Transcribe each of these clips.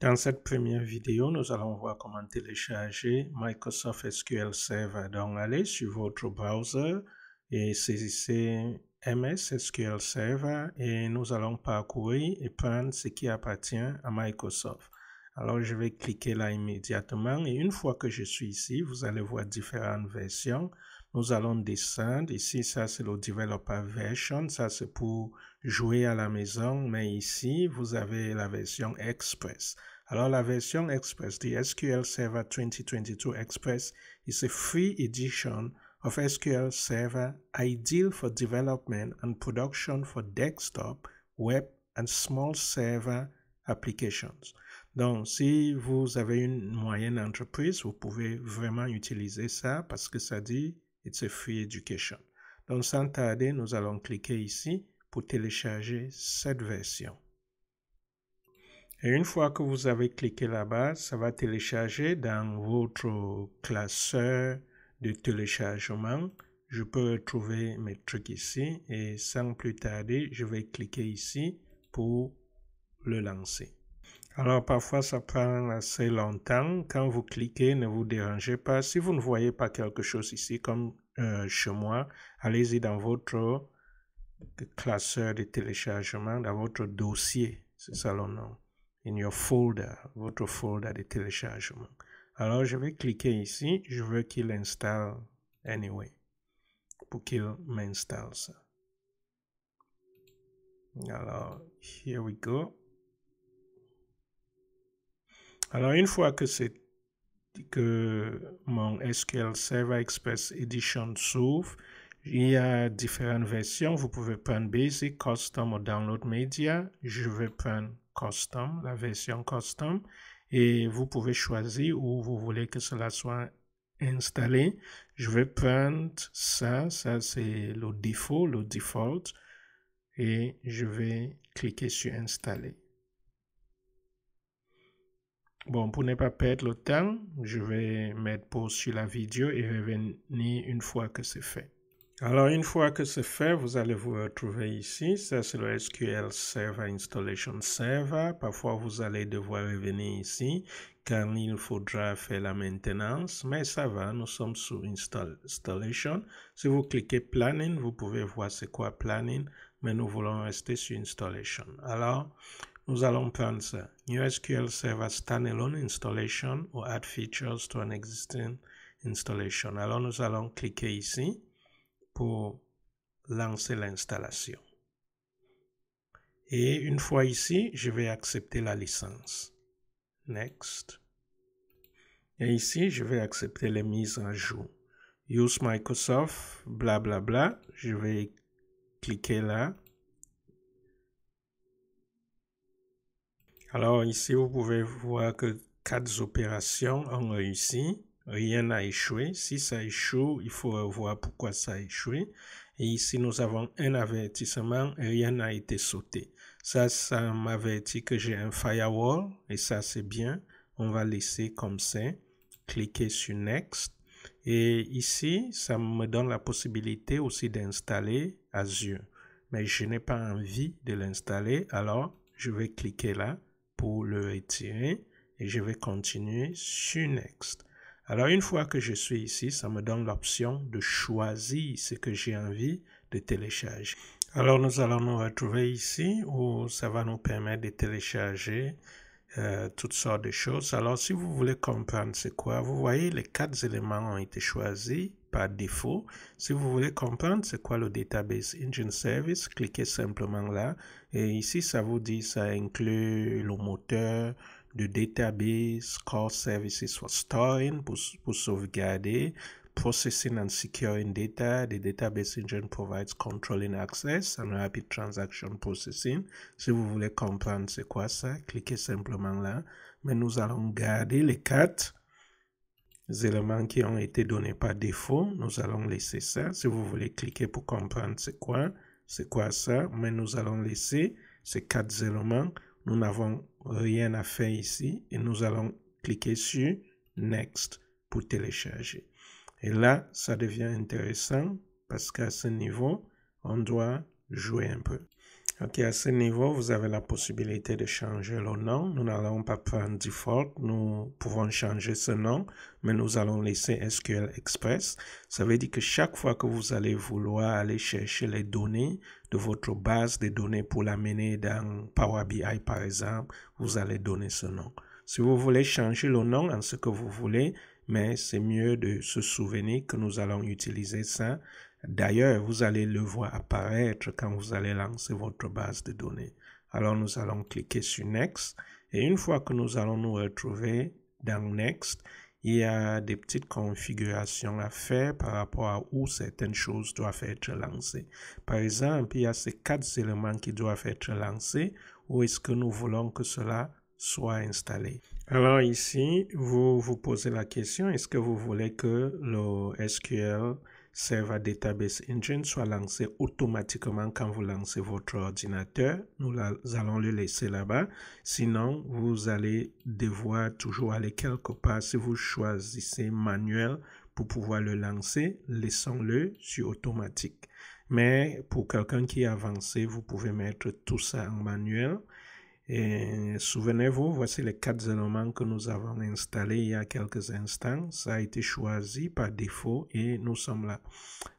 Dans cette première vidéo, nous allons voir comment télécharger Microsoft SQL Server. Donc, allez sur votre browser et saisissez MS SQL Server et nous allons parcourir et prendre ce qui appartient à Microsoft. Alors, je vais cliquer là immédiatement et une fois que je suis ici, vous allez voir différentes versions. Nous allons descendre. Ici, ça c'est le Developer Version. Ça c'est pour jouer à la maison. Mais ici, vous avez la version Express. Alors, la version Express, the SQL Server 2022 Express, is a free edition of SQL Server ideal for development and production for desktop, web, and small server applications. Donc, si vous avez une moyenne entreprise, vous pouvez vraiment utiliser ça parce que ça dit It's a free education. Donc, sans tarder, nous allons cliquer ici pour télécharger cette version. Et une fois que vous avez cliqué là-bas, ça va télécharger dans votre classeur de téléchargement. Je peux retrouver mes trucs ici et sans plus tarder, je vais cliquer ici pour le lancer. Alors parfois ça prend assez longtemps. Quand vous cliquez, ne vous dérangez pas. Si vous ne voyez pas quelque chose ici comme chez moi, allez-y dans votre classeur de téléchargement, dans votre dossier, c'est ça le nom. In your folder, votre folder de téléchargement. Alors je vais cliquer ici, je veux qu'il installe anyway, pour qu'il m'installe ça. Alors, here we go. Alors, une fois que mon SQL Server Express Edition s'ouvre, il y a différentes versions. Vous pouvez prendre Basic, Custom ou Download Media. Je vais prendre Custom, la version Custom. Et vous pouvez choisir où vous voulez que cela soit installé. Je vais prendre ça c'est le défaut, le default. Et je vais cliquer sur Installer. Bon, pour ne pas perdre le temps, je vais mettre pause sur la vidéo et revenir une fois que c'est fait. Alors, une fois que c'est fait, vous allez vous retrouver ici. Ça, c'est le SQL Server Installation Server. Parfois, vous allez devoir revenir ici car il faudra faire la maintenance. Mais ça va, nous sommes sous Installation. Si vous cliquez Planning, vous pouvez voir c'est quoi Planning, mais nous voulons rester sur Installation. Alors, nous allons prendre ça. New SQL Server Standalone Installation or Add Features to an Existing Installation. Alors, nous allons cliquer ici pour lancer l'installation. Et une fois ici, je vais accepter la licence. Next. Et ici, je vais accepter les mises à jour. Use Microsoft, blablabla. Bla bla. Je vais cliquer là. Alors ici, vous pouvez voir que 4 opérations ont réussi. Rien n'a échoué. Si ça échoue, il faut voir pourquoi ça a échoué. Et ici, nous avons un avertissement. Rien n'a été sauté. Ça m'avertit que j'ai un firewall. Et ça, c'est bien. On va laisser comme ça. Cliquer sur Next. Et ici, ça me donne la possibilité aussi d'installer Azure. Mais je n'ai pas envie de l'installer. Alors, je vais cliquer là pour le retirer et je vais continuer sur Next. Alors, une fois que je suis ici, ça me donne l'option de choisir ce que j'ai envie de télécharger. Alors, nous allons nous retrouver ici où ça va nous permettre de télécharger toutes sortes de choses. Alors, si vous voulez comprendre c'est quoi, vous voyez les 4 éléments ont été choisis par défaut. Si vous voulez comprendre c'est quoi le Database Engine Service, cliquez simplement là. Et ici, ça vous dit, ça inclut le moteur de database, core services for storing, pour sauvegarder, processing and securing data. The database engine provides controlling access and rapid transaction processing. Si vous voulez comprendre c'est quoi ça, cliquez simplement là. Mais nous allons garder les 4 éléments qui ont été donnés par défaut. Nous allons laisser ça. Si vous voulez cliquer pour comprendre c'est quoi ça, mais nous allons laisser ces 4 éléments. Nous n'avons rien à faire ici et nous allons cliquer sur Next pour télécharger. Et là, ça devient intéressant parce qu'à ce niveau, on doit jouer un peu. Ok, à ce niveau, vous avez la possibilité de changer le nom. Nous n'allons pas prendre default. Nous pouvons changer ce nom, mais nous allons laisser SQL Express. Ça veut dire que chaque fois que vous allez vouloir aller chercher les données de votre base de données pour l'amener dans Power BI, par exemple, vous allez donner ce nom. Si vous voulez changer le nom en ce que vous voulez, mais c'est mieux de se souvenir que nous allons utiliser ça. D'ailleurs, vous allez le voir apparaître quand vous allez lancer votre base de données. Alors, nous allons cliquer sur Next. Et une fois que nous allons nous retrouver dans Next, il y a des petites configurations à faire par rapport à où certaines choses doivent être lancées. Par exemple, il y a ces 4 éléments qui doivent être lancés. Où est-ce que nous voulons que cela soit installé? Alors ici, vous vous posez la question, est-ce que vous voulez que le SQL Server Database Engine soit lancé automatiquement quand vous lancez votre ordinateur? Nous allons le laisser là-bas. Sinon, vous allez devoir toujours aller quelque part. Si vous choisissez manuel pour pouvoir le lancer, laissons-le sur automatique. Mais pour quelqu'un qui est avancé, vous pouvez mettre tout ça en manuel. Et souvenez-vous, voici les 4 éléments que nous avons installés il y a quelques instants. Ça a été choisi par défaut et nous sommes là.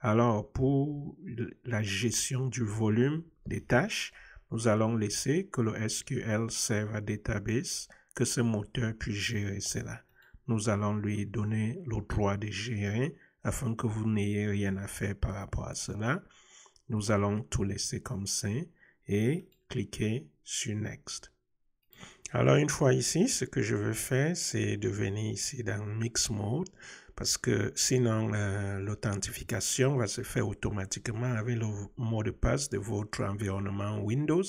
Alors, pour la gestion du volume des tâches, nous allons laisser que le SQL Server Database, que ce moteur puisse gérer cela. Nous allons lui donner le droit de gérer afin que vous n'ayez rien à faire par rapport à cela. Nous allons tout laisser comme ça et cliquer sur Next. Alors, une fois ici, ce que je veux faire, c'est de venir ici dans Mix Mode parce que sinon, l'authentification va se faire automatiquement avec le mot de passe de votre environnement Windows.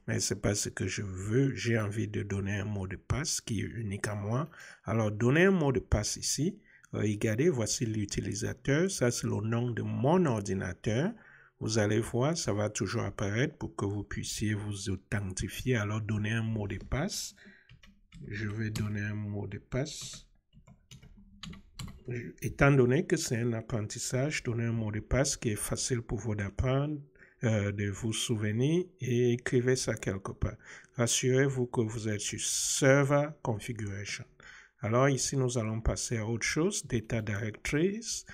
Mais ce n'est pas ce que je veux. J'ai envie de donner un mot de passe qui est unique à moi. Alors, donner un mot de passe ici. Regardez, voici l'utilisateur. Ça, c'est le nom de mon ordinateur. Vous allez voir, ça va toujours apparaître pour que vous puissiez vous authentifier. Alors, donnez un mot de passe. Je vais donner un mot de passe. Étant donné que c'est un apprentissage, donnez un mot de passe qui est facile pour vous d'apprendre, de vous souvenir et écrivez ça quelque part. Rassurez-vous que vous êtes sur Server Configuration. Alors, ici, nous allons passer à autre chose, Data Directories.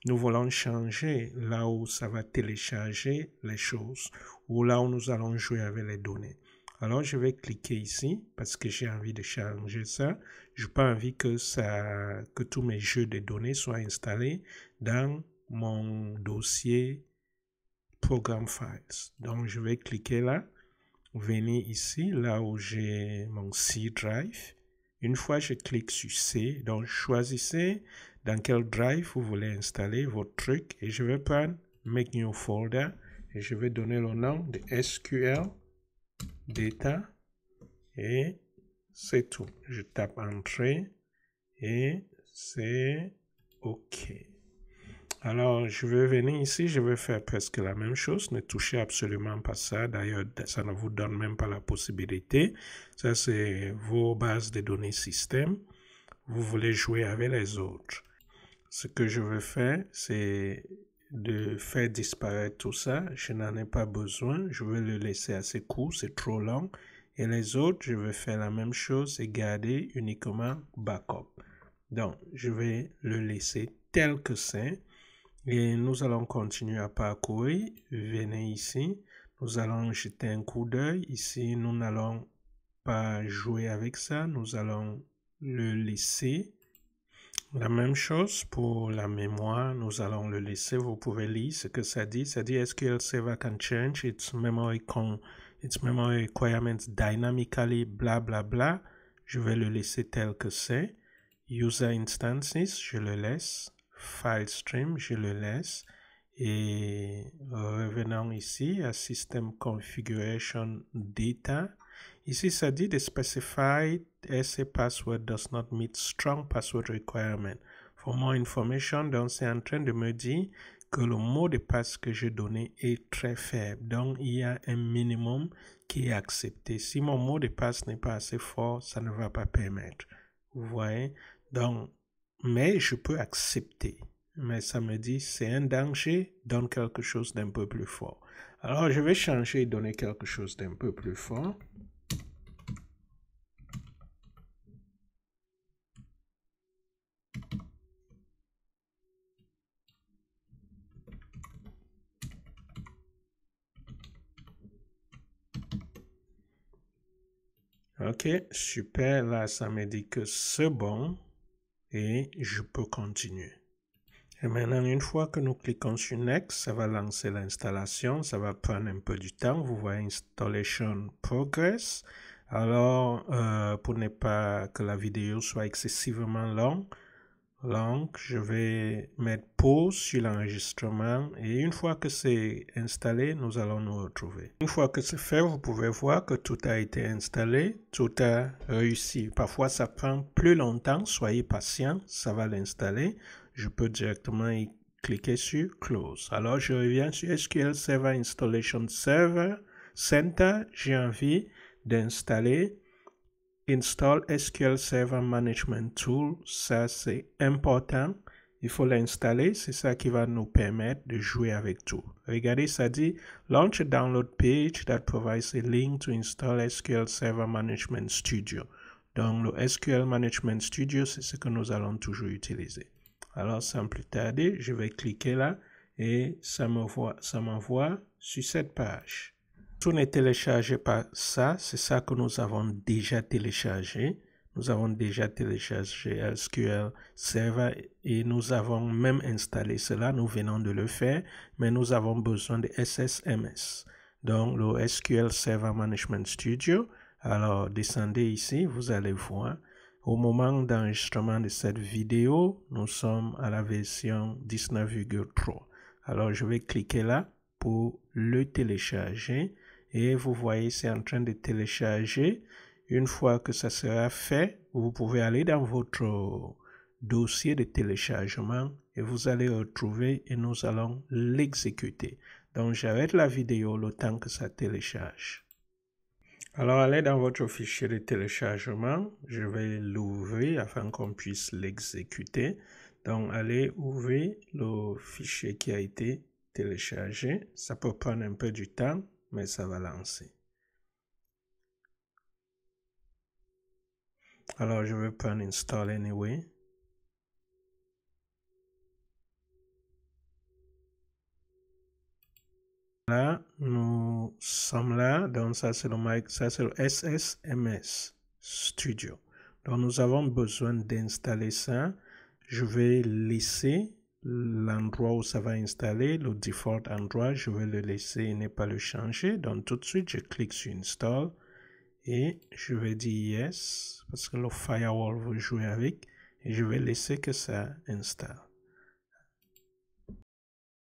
Nous voulons changer là où ça va télécharger les choses ou là où nous allons jouer avec les données. Alors, je vais cliquer ici parce que j'ai envie de changer ça. Je n'ai pas envie que tous mes jeux de données soient installés dans mon dossier Program Files. Donc, je vais cliquer là, venir ici, là où j'ai mon C Drive. Une fois, je clique sur C. Donc, choisissez dans quel drive vous voulez installer votre truc. Et je vais prendre Make New Folder. Et je vais donner le nom de SQL Data. Et c'est tout. Je tape Entrée. Et c'est OK. Alors, je vais venir ici, je vais faire presque la même chose. Ne touchez absolument pas ça. D'ailleurs, ça ne vous donne même pas la possibilité. Ça, c'est vos bases de données système. Vous voulez jouer avec les autres. Ce que je veux faire, c'est de faire disparaître tout ça. Je n'en ai pas besoin. Je vais le laisser assez court, c'est trop long. Et les autres, je vais faire la même chose et garder uniquement backup. Donc, je vais le laisser tel que c'est. Et nous allons continuer à parcourir. Venez ici. Nous allons jeter un coup d'œil. Ici, nous n'allons pas jouer avec ça. Nous allons le laisser. La même chose pour la mémoire. Nous allons le laisser. Vous pouvez lire ce que ça dit. Ça dit SQL Server can change its memory requirements dynamically, bla bla bla. Je vais le laisser tel que c'est. User instances, je le laisse. File stream, je le laisse. Et revenons ici à System Configuration Data. Ici, ça dit the specified SA password does not meet strong password requirement. For more information, donc c'est en train de me dire que le mot de passe que j'ai donné est très faible. Donc, il y a un minimum qui est accepté. Si mon mot de passe n'est pas assez fort, ça ne va pas permettre. Vous voyez? Donc, mais je peux accepter. mais ça me dit c'est un danger, donne quelque chose d'un peu plus fort. Alors je vais changer et donner quelque chose d'un peu plus fort. Ok, super, là ça me dit que c'est bon et je peux continuer. Et maintenant, une fois que nous cliquons sur Next, ça va lancer l'installation, ça va prendre un peu du temps. Vous voyez Installation Progress. Alors, pour ne pas que la vidéo soit excessivement longue, je vais mettre pause sur l'enregistrement et une fois que c'est installé, nous allons nous retrouver. Une fois que c'est fait, vous pouvez voir que tout a été installé, tout a réussi. Parfois, ça prend plus longtemps, soyez patient, ça va l'installer. Je peux directement y cliquer sur Close. Alors, je reviens sur SQL Server Installation Server Center. J'ai envie d'installer Install SQL Server Management Tool, ça c'est important. Il faut l'installer, c'est ça qui va nous permettre de jouer avec tout. Regardez, ça dit Launch a download page that provides a link to install SQL Server Management Studio. Donc le SQL Management Studio, c'est ce que nous allons toujours utiliser. Alors sans plus tarder, je vais cliquer là et ça m'envoie sur cette page. Tout n'est téléchargé par ça, c'est ça que nous avons déjà téléchargé. Nous avons déjà téléchargé SQL Server et nous avons même installé cela, nous venons de le faire, mais nous avons besoin de SSMS. Donc le SQL Server Management Studio, alors descendez ici, vous allez voir. Au moment d'enregistrement de cette vidéo, nous sommes à la version 19,3. Alors je vais cliquer là pour le télécharger. Et vous voyez, c'est en train de télécharger. Une fois que ça sera fait, vous pouvez aller dans votre dossier de téléchargement et vous allez retrouver et nous allons l'exécuter. Donc, j'arrête la vidéo le temps que ça télécharge. Alors, allez dans votre fichier de téléchargement. Je vais l'ouvrir afin qu'on puisse l'exécuter. Donc, allez ouvrir le fichier qui a été téléchargé. Ça peut prendre un peu du temps, mais ça va lancer. Alors, je vais prendre Install Anyway. Là, nous sommes là. Donc, ça, c'est le SSMS Studio. Donc, nous avons besoin d'installer ça. Je vais laisser l'endroit où ça va installer, le default endroit. Je vais le laisser et ne pas le changer. Donc, tout de suite, je clique sur Install. Et je vais dire yes, parce que le firewall veut jouer avec, et je vais laisser que ça installe.